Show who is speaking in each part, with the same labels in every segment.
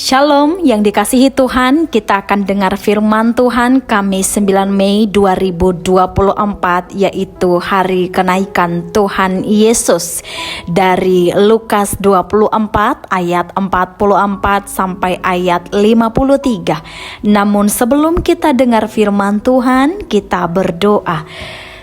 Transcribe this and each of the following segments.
Speaker 1: Shalom yang dikasihi Tuhan, kita akan dengar firman Tuhan Kamis 9 Mei 2024, yaitu hari kenaikan Tuhan Yesus, dari Lukas 24 ayat 44 sampai ayat 53. Namun sebelum kita dengar firman Tuhan, kita berdoa.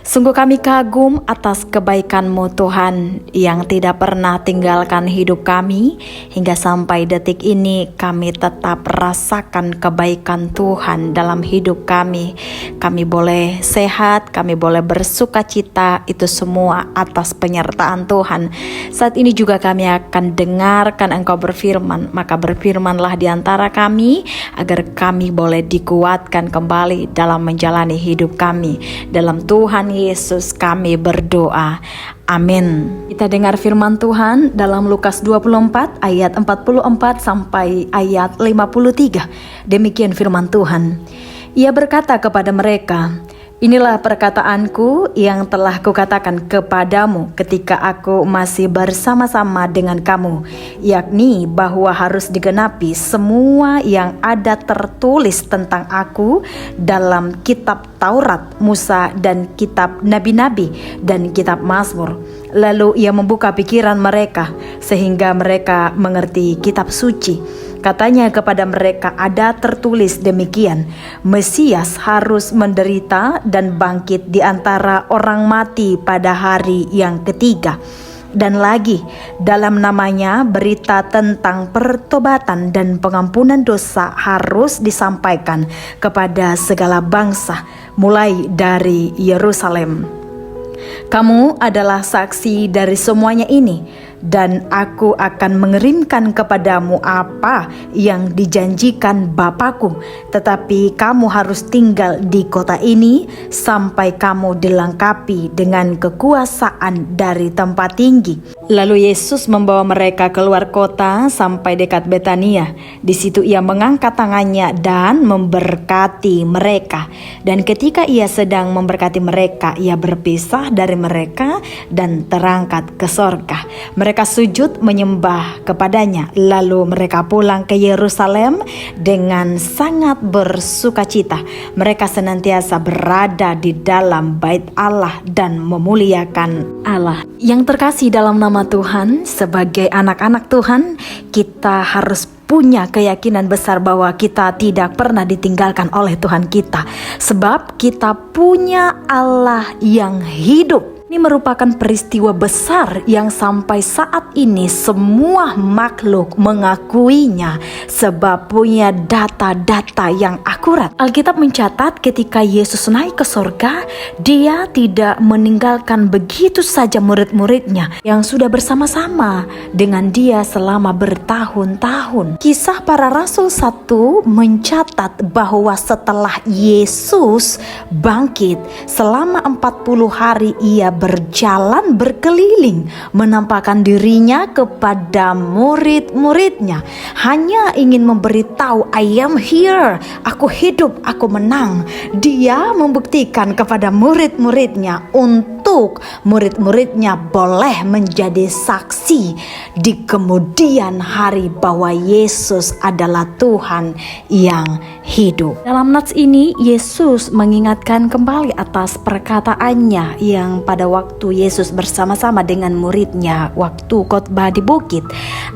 Speaker 1: Sungguh kami kagum atas kebaikan-Mu Tuhan yang tidak pernah tinggalkan hidup kami. Hingga sampai detik ini kami tetap rasakan kebaikan Tuhan dalam hidup kami. Kami boleh sehat, kami boleh bersuka cita, itu semua atas penyertaan Tuhan. Saat ini juga kami akan dengarkan Engkau berfirman, maka berfirmanlah di antara kami agar kami boleh dikuatkan kembali dalam menjalani hidup kami. Dalam Tuhan Yesus kami berdoa. Amin. Kita dengar firman Tuhan dalam Lukas 24 ayat 44 sampai ayat 53. Demikian firman Tuhan. Ia berkata kepada mereka, "Inilah perkataanku yang telah kukatakan kepadamu ketika aku masih bersama-sama dengan kamu, yakni bahwa harus digenapi semua yang ada tertulis tentang aku dalam kitab Taurat, Musa, dan kitab Nabi-Nabi, dan kitab Mazmur." Lalu ia membuka pikiran mereka sehingga mereka mengerti kitab suci. Katanya kepada mereka, ada tertulis demikian, Mesias harus menderita dan bangkit di antara orang mati pada hari yang ketiga. Dan lagi, dalam namanya berita tentang pertobatan dan pengampunan dosa harus disampaikan kepada segala bangsa, mulai dari Yerusalem. Kamu adalah saksi dari semuanya ini, dan aku akan mengirimkan kepadamu apa yang dijanjikan Bapakku. Tetapi kamu harus tinggal di kota ini sampai kamu dilengkapi dengan kekuasaan dari tempat tinggi. Lalu Yesus membawa mereka keluar kota sampai dekat Betania. Di situ ia mengangkat tangannya dan memberkati mereka. Dan ketika ia sedang memberkati mereka, ia berpisah dari mereka dan terangkat ke sorga. Mereka sujud menyembah kepadanya. Lalu mereka pulang ke Yerusalem dengan sangat bersukacita. Mereka senantiasa berada di dalam bait Allah dan memuliakan Allah. Yang terkasih dalam nama Tuhan, sebagai anak-anak Tuhan, kita harus punya keyakinan besar bahwa kita tidak pernah ditinggalkan oleh Tuhan kita. Sebab kita punya Allah yang hidup. Ini merupakan peristiwa besar yang sampai saat ini semua makhluk mengakuinya sebab punya data-data yang akurat. Alkitab mencatat ketika Yesus naik ke sorga, dia tidak meninggalkan begitu saja murid-muridnya yang sudah bersama-sama dengan dia selama bertahun-tahun. Kisah Para Rasul 1 mencatat bahwa setelah Yesus bangkit, selama 40 hari ia berjalan berkeliling menampakkan dirinya kepada murid-muridnya, hanya ingin memberitahu, I am here, aku hidup, aku menang. Dia membuktikan kepada murid-muridnya untuk murid-muridnya boleh menjadi saksi di kemudian hari bahwa Yesus adalah Tuhan yang hidup. Dalam nats ini Yesus mengingatkan kembali atas perkataannya yang pada waktu Yesus bersama-sama dengan muridnya waktu khotbah di bukit.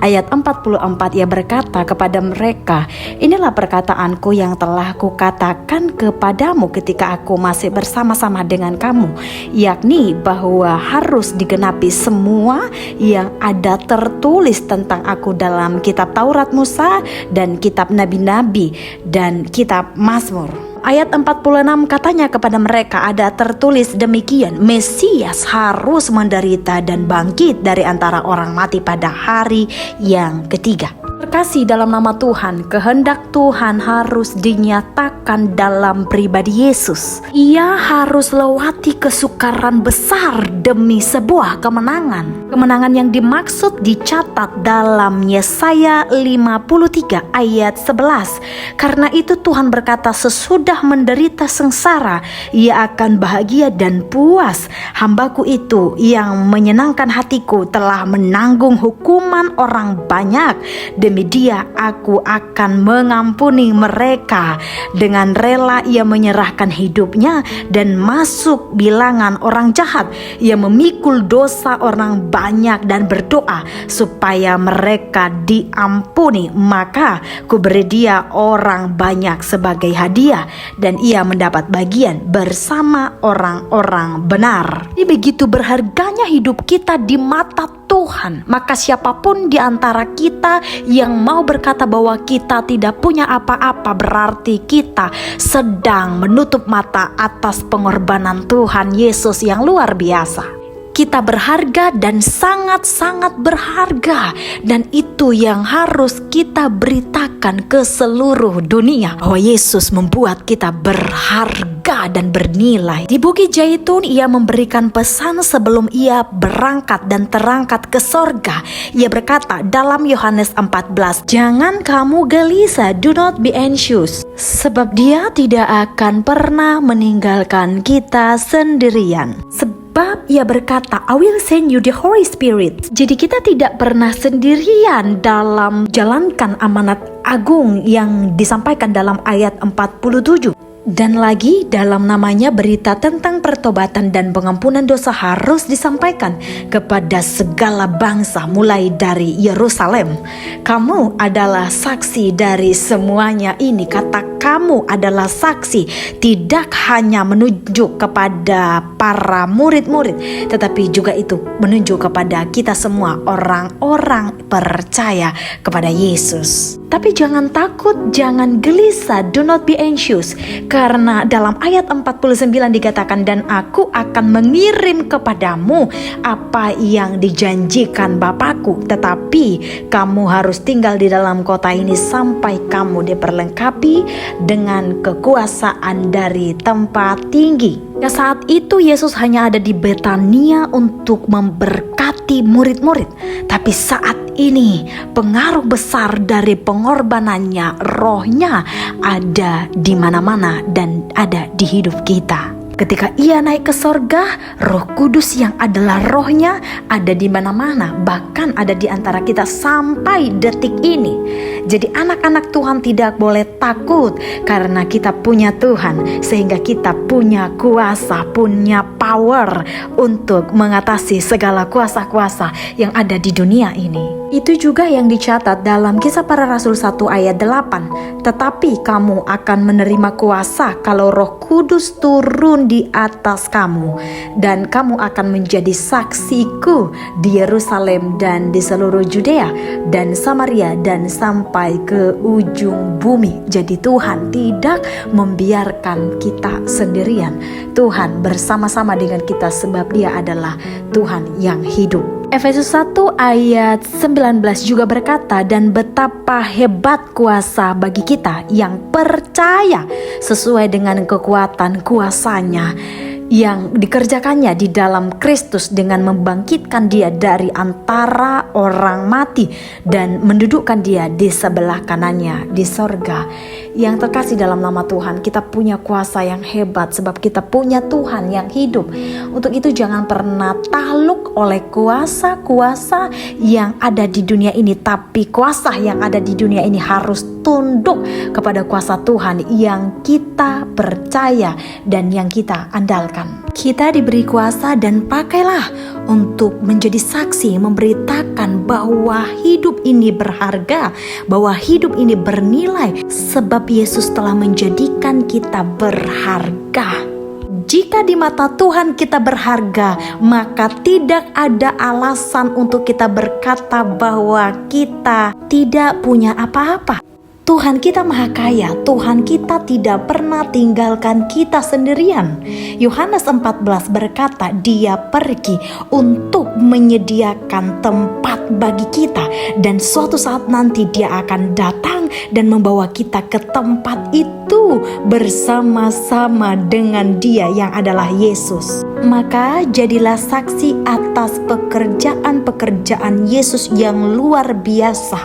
Speaker 1: Ayat 44 ia berkata kepada mereka, "Inilah perkataanku yang telah kukatakan kepadamu ketika aku masih bersama-sama dengan kamu, yakni bahwa harus digenapi semua yang ada tertulis tentang aku dalam kitab Taurat, Musa, dan kitab Nabi-Nabi, dan kitab Mazmur." Ayat 46 katanya kepada mereka, ada tertulis demikian, Mesias harus menderita dan bangkit dari antara orang mati pada hari yang ketiga. Terkasih dalam nama Tuhan, kehendak Tuhan harus dinyatakan dalam pribadi Yesus. Ia harus lewati kesukaran besar demi sebuah kemenangan. Kemenangan yang dimaksud dicatat dalam Yesaya 53 ayat 11. Karena itu Tuhan berkata, sesudah menderita sengsara, ia akan bahagia dan puas. Hambaku itu yang menyenangkan hatiku telah menanggung hukuman orang banyak. Demi dia aku akan mengampuni mereka. Dengan rela ia menyerahkan hidupnya dan masuk bilangan orang jahat. Ia memikul dosa orang banyak dan berdoa supaya mereka diampuni. Maka kuberi dia orang banyak sebagai hadiah, dan ia mendapat bagian bersama orang-orang benar. Ini begitu berharganya hidup kita di mata Tuhan. Maka siapapun di antara kita yang mau berkata bahwa kita tidak punya apa-apa, berarti kita sedang menutup mata atas pengorbanan Tuhan Yesus yang luar biasa. Kita berharga dan sangat-sangat berharga, dan itu yang harus kita beritakan ke seluruh dunia, bahwa Yesus membuat kita berharga dan bernilai. Di Bukit Zaitun ia memberikan pesan sebelum ia berangkat dan terangkat ke sorga. Ia berkata dalam Yohanes 14, "Jangan kamu gelisah, do not be anxious, sebab dia tidak akan pernah meninggalkan kita sendirian." Sebab ia berkata, "I will send you the Holy Spirit." Jadi kita tidak pernah sendirian dalam jalankan amanat agung yang disampaikan dalam ayat 47. Dan lagi dalam namanya berita tentang pertobatan dan pengampunan dosa harus disampaikan kepada segala bangsa mulai dari Yerusalem. Kamu adalah saksi dari semuanya ini. Kata kamu adalah saksi tidak hanya menunjuk kepada para murid-murid, tetapi juga itu menunjuk kepada kita semua, orang-orang percaya kepada Yesus. Tapi jangan takut, jangan gelisah, do not be anxious. Karena dalam ayat 49 dikatakan, "Dan aku akan mengirim kepadamu apa yang dijanjikan Bapakku. Tetapi kamu harus tinggal di dalam kota ini sampai kamu diperlengkapi dengan kekuasaan dari tempat tinggi." Ya, saat itu Yesus hanya ada di Betania untuk memberkati murid-murid. Tapi saat ini pengaruh besar dari pengorbanannya, rohnya ada di mana-mana dan ada di hidup kita. Ketika ia naik ke sorga, Roh Kudus yang adalah rohnya ada di mana-mana, bahkan ada di antara kita sampai detik ini. Jadi anak-anak Tuhan tidak boleh takut karena kita punya Tuhan, sehingga kita punya kuasa, punya power untuk mengatasi segala kuasa-kuasa yang ada di dunia ini. Itu juga yang dicatat dalam Kisah Para Rasul 1 ayat 8. "Tetapi kamu akan menerima kuasa kalau Roh Kudus turun di atas kamu, dan kamu akan menjadi saksiku di Yerusalem dan di seluruh Judea dan Samaria dan sampai ke ujung bumi." Jadi Tuhan tidak membiarkan kita sendirian. Tuhan bersama-sama dengan kita sebab Dia adalah Tuhan yang hidup. Efesus 1 ayat 19 juga berkata, "Dan betapa hebat kuasa bagi kita yang percaya sesuai dengan kekuatan kuasanya yang dikerjakannya di dalam Kristus dengan membangkitkan Dia dari antara orang mati dan mendudukkan Dia di sebelah kanannya di sorga." Yang terkasih dalam nama Tuhan, kita punya kuasa yang hebat sebab kita punya Tuhan yang hidup. Untuk itu jangan pernah takluk oleh kuasa-kuasa yang ada di dunia ini, tapi kuasa yang ada di dunia ini harus tunduk kepada kuasa Tuhan yang kita percaya dan yang kita andalkan. Kita diberi kuasa dan pakailah untuk menjadi saksi, memberitakan bahwa hidup ini berharga, bahwa hidup ini bernilai, sebab Yesus telah menjadikan kita berharga. Jika di mata Tuhan kita berharga, maka tidak ada alasan untuk kita berkata bahwa kita tidak punya apa-apa. Tuhan kita maha kaya, Tuhan kita tidak pernah tinggalkan kita sendirian. Yohanes 14 berkata, Dia pergi untuk menyediakan tempat bagi kita, dan suatu saat nanti Dia akan datang dan membawa kita ke tempat itu bersama-sama dengan Dia yang adalah Yesus. Maka jadilah saksi atas pekerjaan-pekerjaan Yesus yang luar biasa,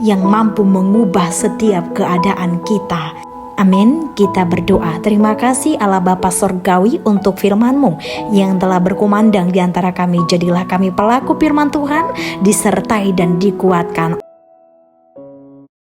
Speaker 1: yang mampu mengubah setiap keadaan kita. Amin. Kita berdoa. Terima kasih Allah Bapa Sorgawi untuk firman-Mu yang telah berkumandang di antara kami. Jadilah kami pelaku firman Tuhan, disertai dan dikuatkan